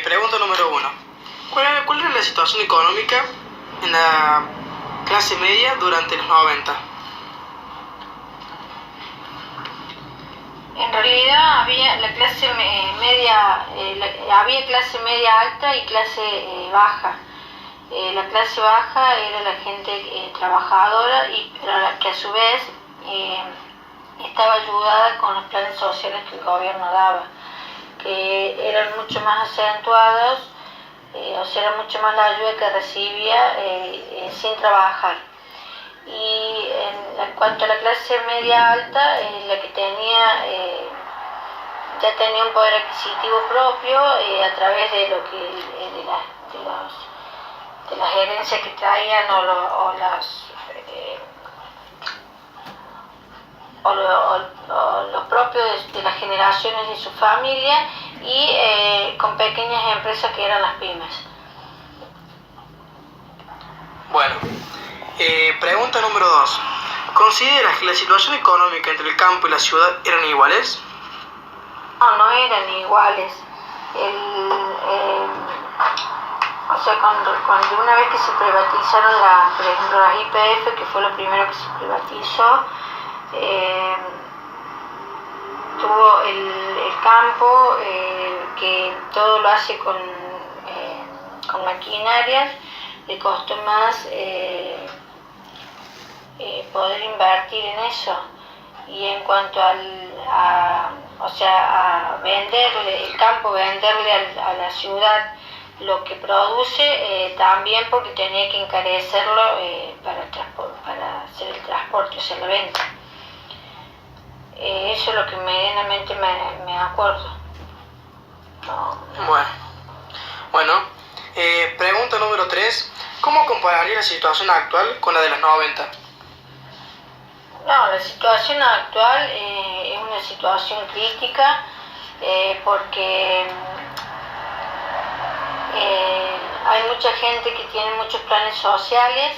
Pregunta número 1. ¿Cuál era la situación económica en la clase media durante los 90? En realidad había la clase media, había clase media alta y clase baja. La clase baja era la gente trabajadora y que a su vez estaba ayudada con los planes sociales que el gobierno daba, que eran mucho más acentuados, o sea, era mucho más la ayuda que recibía sin trabajar. Y en cuanto a la clase media alta, la que tenía ya tenía un poder adquisitivo propio a través de lo que de las herencias que traían o los propios de las generaciones de su familia y con pequeñas empresas que eran las pymes. Bueno, pregunta número 2. ¿Consideras que la situación económica entre el campo y la ciudad eran iguales? No eran iguales. O sea, cuando una vez que se privatizaron, por ejemplo, las YPF, que fue lo primero que se privatizó, tuvo el campo, que todo lo hace con maquinarias, le costó más poder invertir en eso. Y en cuanto a venderle el campo, venderle a la ciudad lo que produce, también porque tenía que encarecerlo para hacer el transporte, o sea, la venta. Eso es lo que medianamente me acuerdo. Bueno, pregunta número 3. ¿Cómo compararía la situación actual con la de los 90? La situación actual es una situación crítica porque hay mucha gente que tiene muchos planes sociales,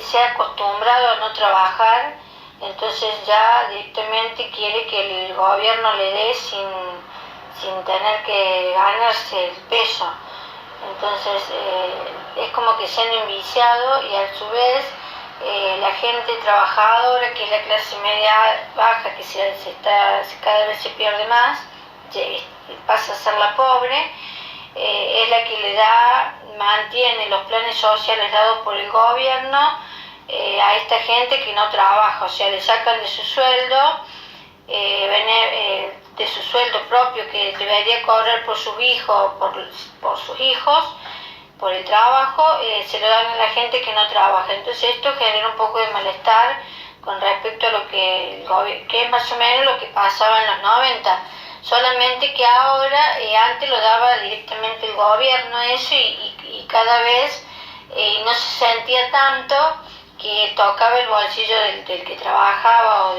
se ha acostumbrado a no trabajar, entonces ya directamente quiere que el gobierno le dé sin tener que ganarse el peso. Entonces es como que se han enviciado y a su vez la gente trabajadora, que es la clase media baja, que cada vez se pierde más, pasa a ser la pobre, es la que mantiene los planes sociales dados por el gobierno a esta gente que no trabaja, o sea, le sacan de su sueldo, de su sueldo propio que debería cobrar por sus hijos, por sus hijos, por el trabajo, se lo dan a la gente que no trabaja. Entonces esto genera un poco de malestar con respecto a lo que es más o menos lo que pasaba en los 90, solamente que ahora, antes lo daba directamente el gobierno eso y cada vez no se sentía tanto que tocaba el bolsillo del que trabajaba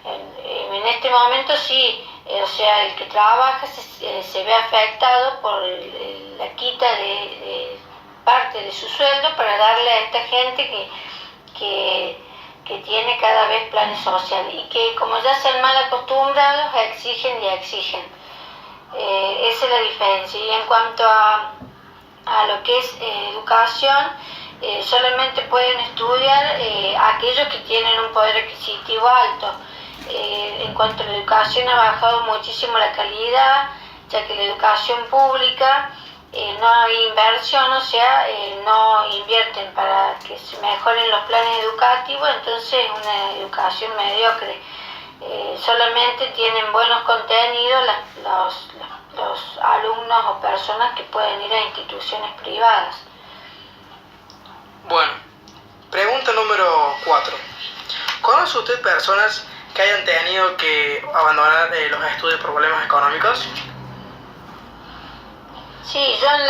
en este momento sí. O sea, el que trabaja se ve afectado por la quita de parte de su sueldo para darle a esta gente que tiene cada vez planes sociales y que, como ya se han mal acostumbrados, exigen y exigen. Esa es la diferencia. Y en cuanto a lo que es educación, solamente pueden estudiar aquellos que tienen un poder adquisitivo alto. En cuanto a la educación, ha bajado muchísimo la calidad, ya que la educación pública no hay inversión, o sea, no invierten para que se mejoren los planes educativos, entonces es una educación mediocre. Solamente tienen buenos contenidos los alumnos o personas que pueden ir a instituciones privadas. Bueno, pregunta número 4. ¿Conoce usted personas que hayan tenido que abandonar los estudios por problemas económicos? Sí, yo en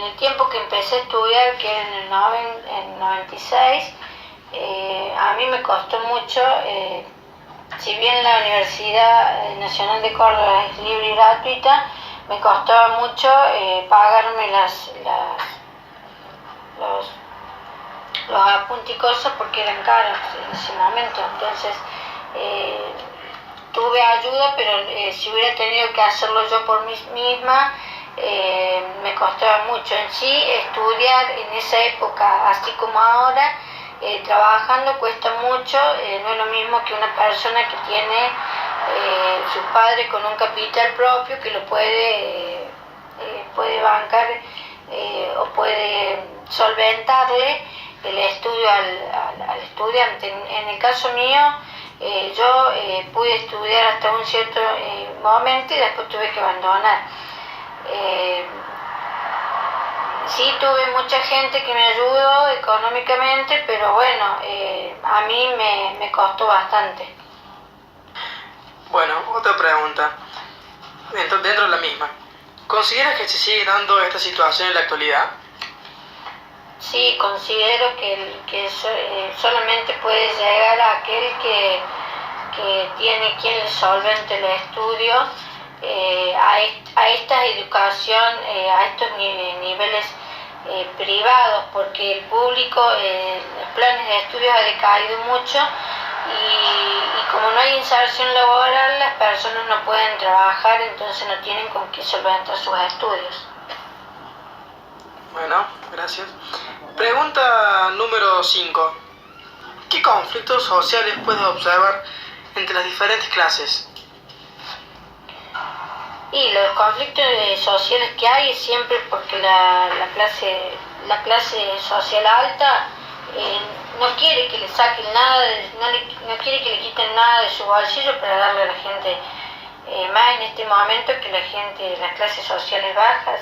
el tiempo que empecé a estudiar, que era en el 96, a mí me costó mucho, si bien la Universidad Nacional de Córdoba es libre y gratuita, me costaba mucho pagarme los apuntes y cosas porque eran caros en ese momento. Entonces tuve ayuda, pero si hubiera tenido que hacerlo yo por mí misma, me costaba mucho. En sí, estudiar en esa época, así como ahora, trabajando cuesta mucho, no es lo mismo que una persona que tiene sus padres con un capital propio que lo puede bancar o puede solventarle el estudio al estudiante. En el caso mío, yo pude estudiar hasta un cierto momento y después tuve que abandonar. Sí, tuve mucha gente que me ayudó económicamente, pero bueno, a mí me costó bastante. Bueno, otra pregunta, dentro de la misma. ¿Consideras que se sigue dando esta situación en la actualidad? Sí, considero que solamente puede llegar a aquel que tiene quien le solvente el estudio a esta educación, a estos niveles privados, porque el público, los planes de estudios ha decaído mucho y como no hay inserción laboral, las personas no pueden trabajar, entonces no tienen con qué solventar sus estudios. Bueno, gracias. Pregunta número 5. ¿Qué conflictos sociales puedes observar entre las diferentes clases? Y los conflictos sociales que hay es siempre porque la clase social alta no quiere que le saquen nada, no quiere que le quiten nada de su bolsillo para darle a la gente, más en este momento que las clases sociales bajas.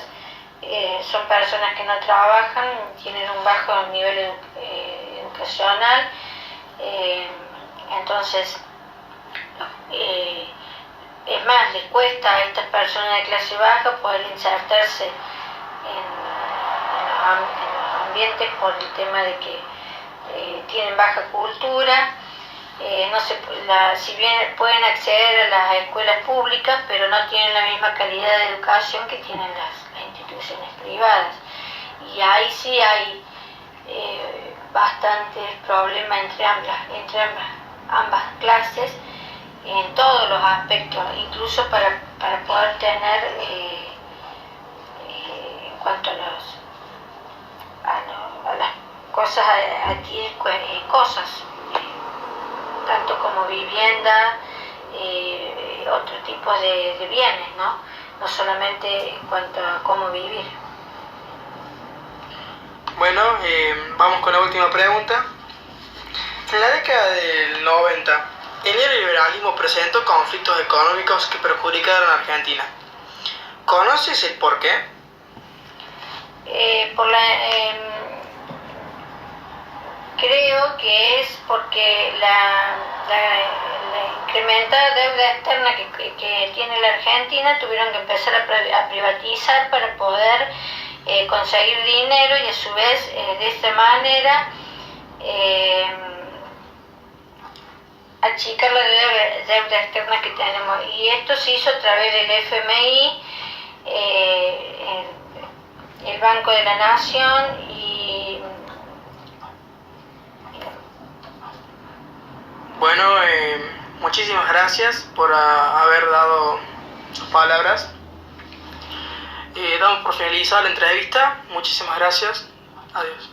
Son personas que no trabajan, tienen un bajo nivel educacional, entonces es más, les cuesta a estas personas de clase baja poder insertarse en los ambientes por el tema de que tienen baja cultura. Si bien pueden acceder a las escuelas públicas, pero no tienen la misma calidad de educación que tienen las instituciones privadas. Y ahí sí hay bastantes problemas entre ambas clases en todos los aspectos, incluso para poder tener en cuanto a las cosas, adquirir cosas, tanto como vivienda, otro tipo de bienes, no solamente en cuanto a cómo vivir. Bueno, vamos con la última pregunta. En la década del 90, el neoliberalismo presentó conflictos económicos que perjudicaron a Argentina. ¿Conoces el por qué? Creo que es porque la incrementada deuda externa que tiene la Argentina tuvieron que empezar a privatizar para poder conseguir dinero y a su vez de esta manera achicar la deuda externa que tenemos. Y esto se hizo a través del FMI, el Banco de la Nación y... Bueno, muchísimas gracias por haber dado sus palabras. Damos por finalizada la entrevista. Muchísimas gracias. Adiós.